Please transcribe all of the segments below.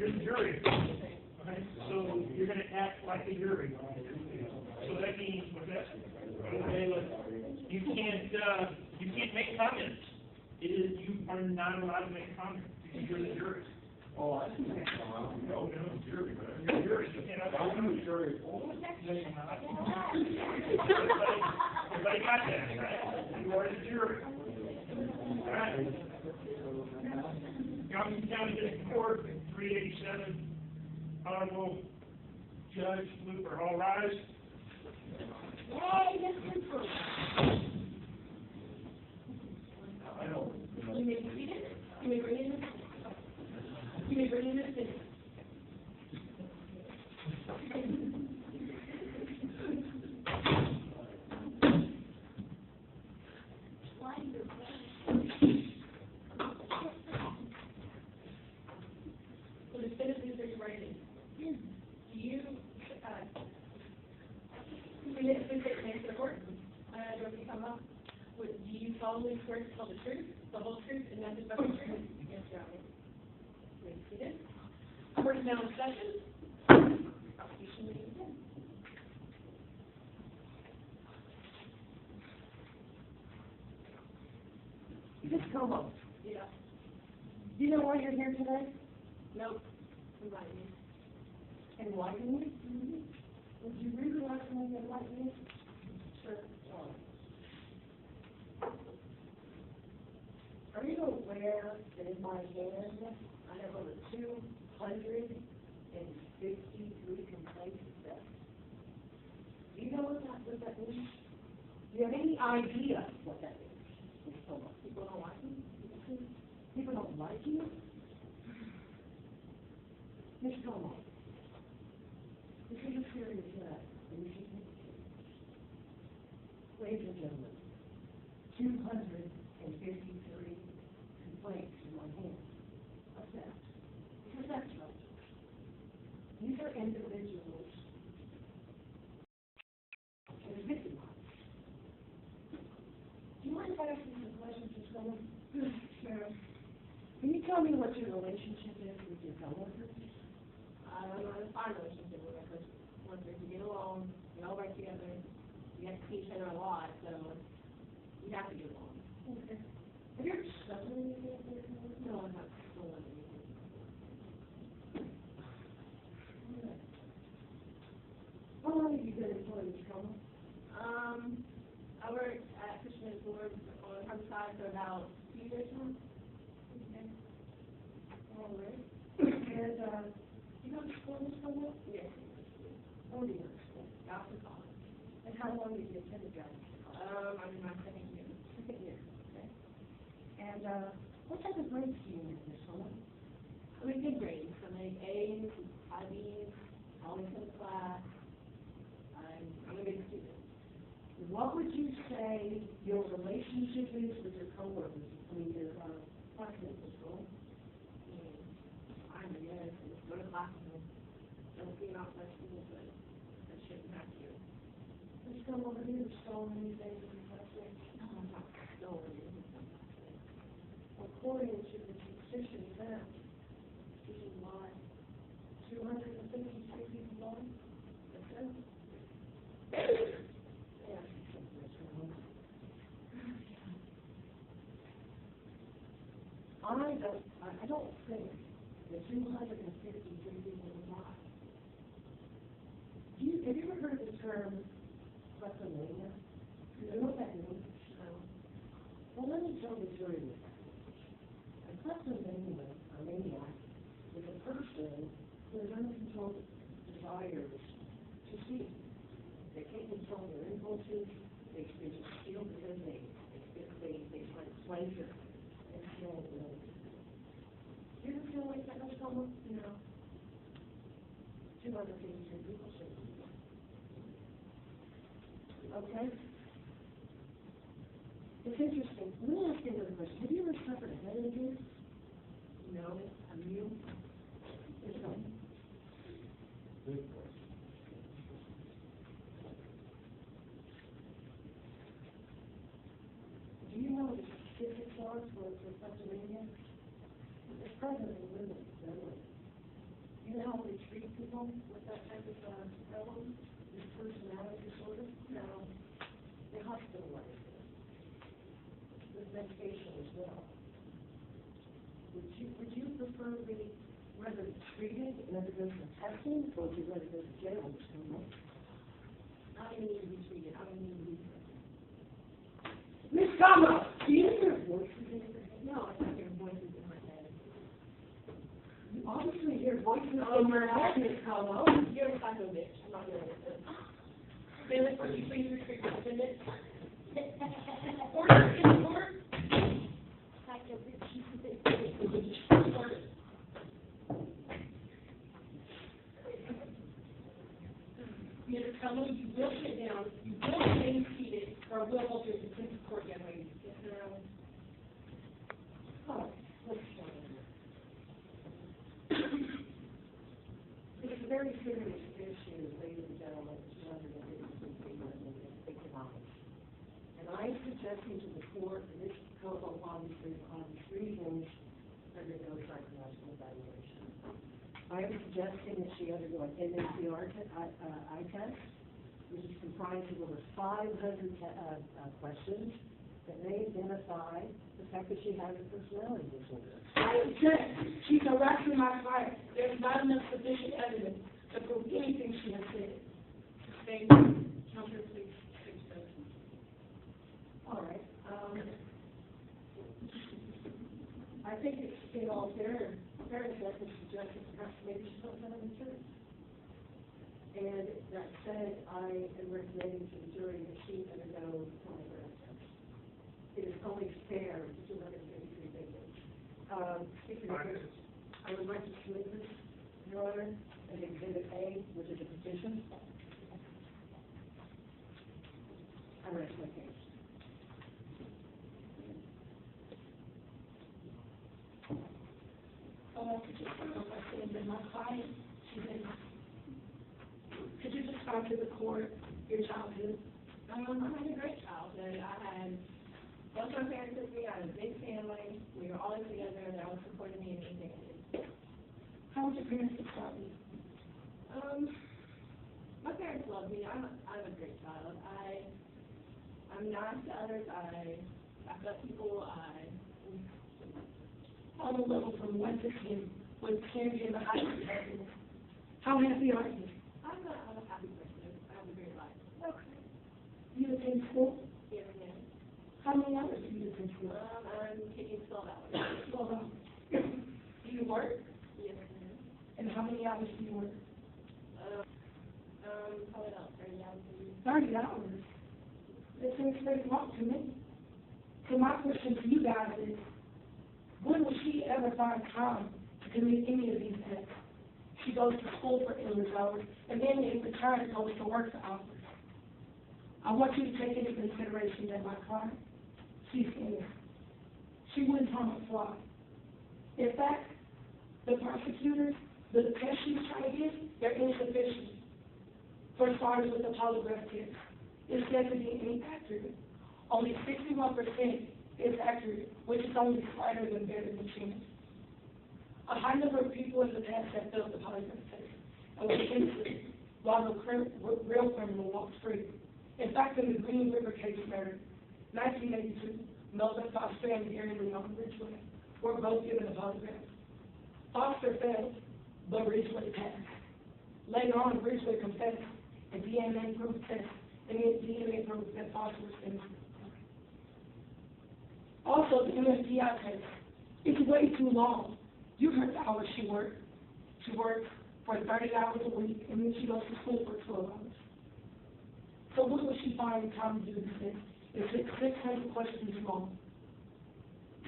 you're the jury. Okay? So you're going to act like a jury. So that means, what's that? Okay, you can't make comments. You are not allowed to make comments because you're the jury. Oh, I see. No, jury. You're a jury. You cannot. I'm a jury. Everybody got that, right? You are the jury. All right. Johnson County District Court, 387. Honorable Judge Looper, all rise. Yay, Mr. Cooper. I know. You may be seated. You may bring in the city. So the citizens are you writing? Do you, please take the court. Dorothy Kama. Do you solemnly swear to tell the truth, the whole truth, and nothing but the truth? Yes, Your Honor. Please be seated. Court is now in session. Prosecution may begin. Ms. Como, Yeah. do you know why you're here today? Nope. Invite me. Enlighten me? Would you really like to enlighten me? Sure. Are you aware that in my hand, I have over 253 complaints of theft? Do you know what that means? Do you have any idea what that means? Ms. Como, People don't like me? people don't like you? Ms. Como, this is a serious matter, and you should take it seriously. Ladies and gentlemen, 253 complaints in my hand of theft. This is theft charges. These are individuals that are victimized. Do you mind if I ask you some questions, Ms. Como? Sure. Can you tell me what your relationship is with your coworkers? I don't know, it's fine relationship with my person. Once we get along, we all work together, we have to see each other a lot, so we have to get along. Okay. Have you ever stolen anything from your coworkers? No, I'm not stolen anything. How long have you been employed, Ms. Como? I worked at Fishman Ford on Harborside for about 2 years now. Okay. All right. And, you go to school, Ms. Como? Yes. Where do you go to school? After college. And how long did you attend the job? I'm in my second year. Second year, okay. And, what type of grades do you get, Ms. Como? I mean, good grades. I make A's, IB's, always in class. I'm a good student. What would you say your relationship is with your coworkers, between your, classmates at school? I guess, just go to class and don't be out much school, but I shouldn't have to. Ms. Como, have you ever stolen anything from your classmates? No, I'm not stolen anything. According to the petition found, this is why 253 people lied. That's it. Yeah. I don't think the 253 people lied. Have you ever heard of the term kleptomania? Do you know what that means? No. Well, let me tell the jury what that means. A kleptomania, or maniac, is a person who has uncontrolled desires to steal. They can't control their impulses. They just steal because they find pleasure in stealing things. Do you ever feel like that, Ms. Como? No. 253 people say okay? It's interesting. Let me ask you another question. Have you ever suffered a head injury? No. Have you? Yes, no. Good question. Do you know the specifics are for kleptomania? It's present in women, generally. you know how they treat people with that type of, problem, this personality disorder? No, they hospitalize them with medication as well. Would you prefer to be rather treated and undergo some testing, or would you rather go to jail or something? I don't need to be treated, I don't need to be treated. Miss Gama, do you hear voices in your head? No, I don't hear voices in my head. You obviously hear voices in your head, Miss Gama. You're a psycho bitch, I'm not doing this. Bailiff, would you please retrieve your defendant? Order in the court. Psycho bitch. Order. Mr. Cullen, you will sit down, you will remain seated, or will hold your contempt of court, young lady. Yes, ma'am. Oh, let's start. It's a very serious issue, ladies and gentlemen, surrounding the economics. And I'm suggesting to the court that this couple, obviously, for obvious reasons, undergo psychological evaluation. I am suggesting that she undergo an NACR eye test, which is comprised of over 500 questions that may identify the fact that she has a personality disorder. I object. She's harassing my client. There's not enough sufficient evidence to prove anything she has said. Thank you. Counselor, please. All right. I think it's in all fairness, I can suggest that perhaps maybe she's not in the church. And that said, I am recommending to the jury that she undergo polygraph test. It is only fair to 233 victims. I would like to submit this, Your Honor, as Exhibit A, which is a petition. I rest my case. Could you start off by saying that my client, could you describe to the court your childhood? I had a great childhood. I had both my parents with me. I had a big family. We were always together, and they always supported me in anything I did. How would your parents describe you? My parents love me. I'm a great child. I'm nice to others. I back up people. On a level from 1 to 10, with 10 being the highest level, how happy are you? I'm a happy person. I have a great life. Okay. You attend school? Yes, ma'am. How many hours do you attend school? I'm taking 12 hours. 12 hours. Do you work? Yes, ma'am. And how many hours do you work? Probably about 30 hours a week. 30 hours. That seems pretty long to me. So my question to you guys is, when will she ever find time to commit any of these acts? She goes to school for endless hours, and then in return goes to work for hours. I want you to take into consideration that my client, she's innocent. She wouldn't harm a fly. In fact, the prosecutors, the test she's trying to get, they're insufficient. For starters, with the polygraph test, it's said to be inaccurate. Only 61% is accurate, which is only slighter than better than chance. A high number of people in the past have failed the polygraph test and were innocent, while the real criminal walks free. In fact, in the Green River case murder, 1982, Melvin Foster and Gary Leon Ridgway were both given a polygraph. Foster failed, but Ridgway passed. Later on, Ridgway confessed, and DNA proved test, and DNA proved that Foster was innocent. Also, the MMPI case, it's way too long. You heard the hours she worked. She works for 30 hours a week, and then she goes to school for 12 hours. So when will she find the time to do this? It's 600 questions long.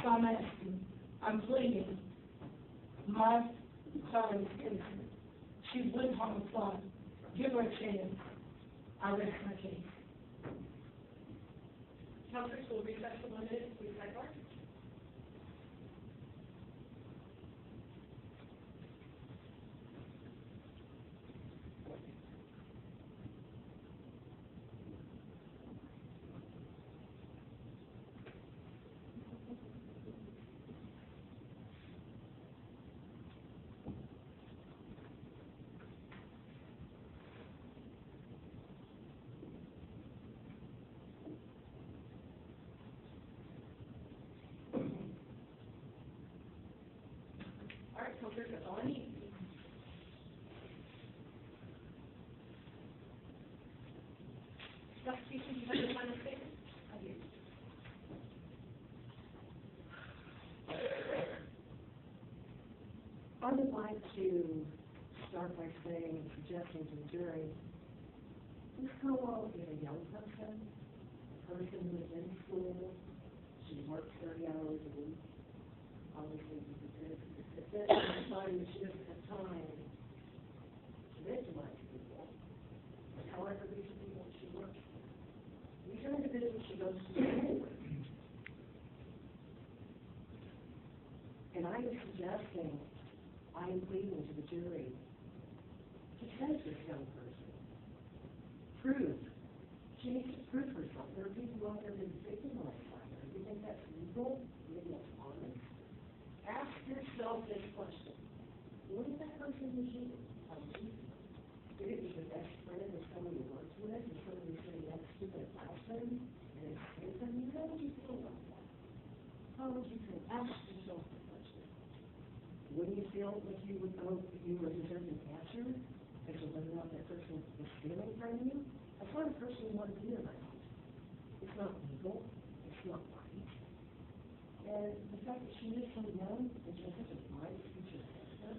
So I'm asking, I'm pleading, my son is innocent. She wouldn't harm a fly. Give her a chance. I rest my case. Counselors will recess for 1 minute, please, sidebar. right, Counselor, that's all I need. Prosecution, you have your final statement? I do. I would like to start by saying, suggesting to the jury, Ms. Caldwell is a young person, a person who is in school, she works 30 hours a week. Obviously, at that time, she doesn't have time to victimize people. However, these are people she works with. These are individuals she goes to school with. And I am suggesting, I am pleading to the jury to test this young person. Prove. She needs to prove herself. There are people out there that are victimized by her. Do you think that's legal? Do you think that's honest? Ask yourself this question. What if that person was you? Did it be your best friend or someone you worked with or someone you said that's stupid classroom? And it's how would you feel about that? How would you feel? Ask yourself the question. Wouldn't you feel like you would go if you were deserving answer as to whether or not that person was stealing from you? That's not a person you want to be around. It's not legal. It's not right. And the fact that she is so young and she has such a bright future ahead of her,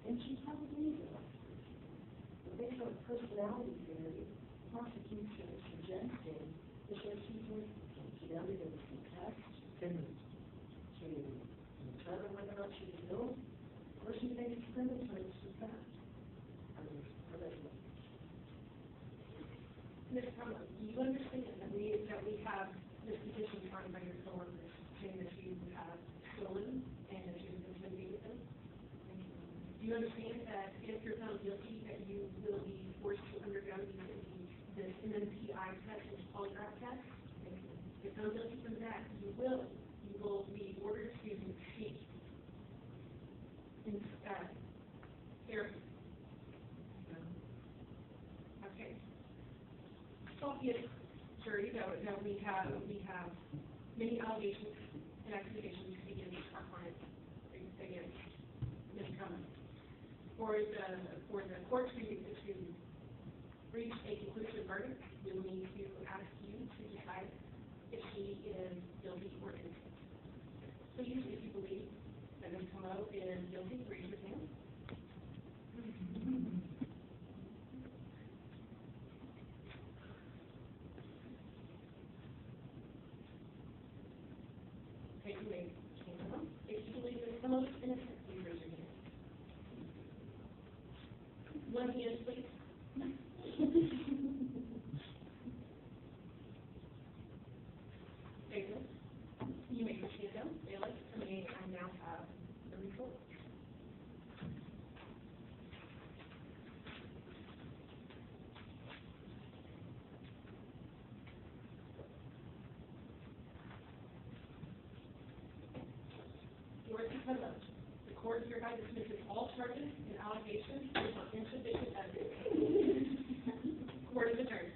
and she probably is a right person. But based on personality theory, prosecution is suggesting that she's doing she undergoes some tests to determine whether or not she's ill, or she may discriminate with that. Ms. Cumberland, do you understand that we have this petition signed by your coworkers saying that you have stolen and that you've intimidated them? Do you understand that if you're found guilty, that you will be forced to undergo this MMPI test and polygraph test? If you're found guilty from that, you will be ordered to seek therapy. Okay. Obvious, jury, that we have many allegations and accusations against our client, against Ms. Cummins. For the court to reach a conclusive verdict, we will need to ask you to decide if she is guilty or innocent. Please, if you believe that Ms. Cummins is guilty, raise your hand. Okay, you may stand up. If you believe Ms. Cummins is innocent, please raise your hand. One hand, please. Thank you. You may proceed down. Bailiff, may I now have the report? Yours is conduct. The court hereby dismisses all charges and allegations which are insufficient evidence. Court is adjourned.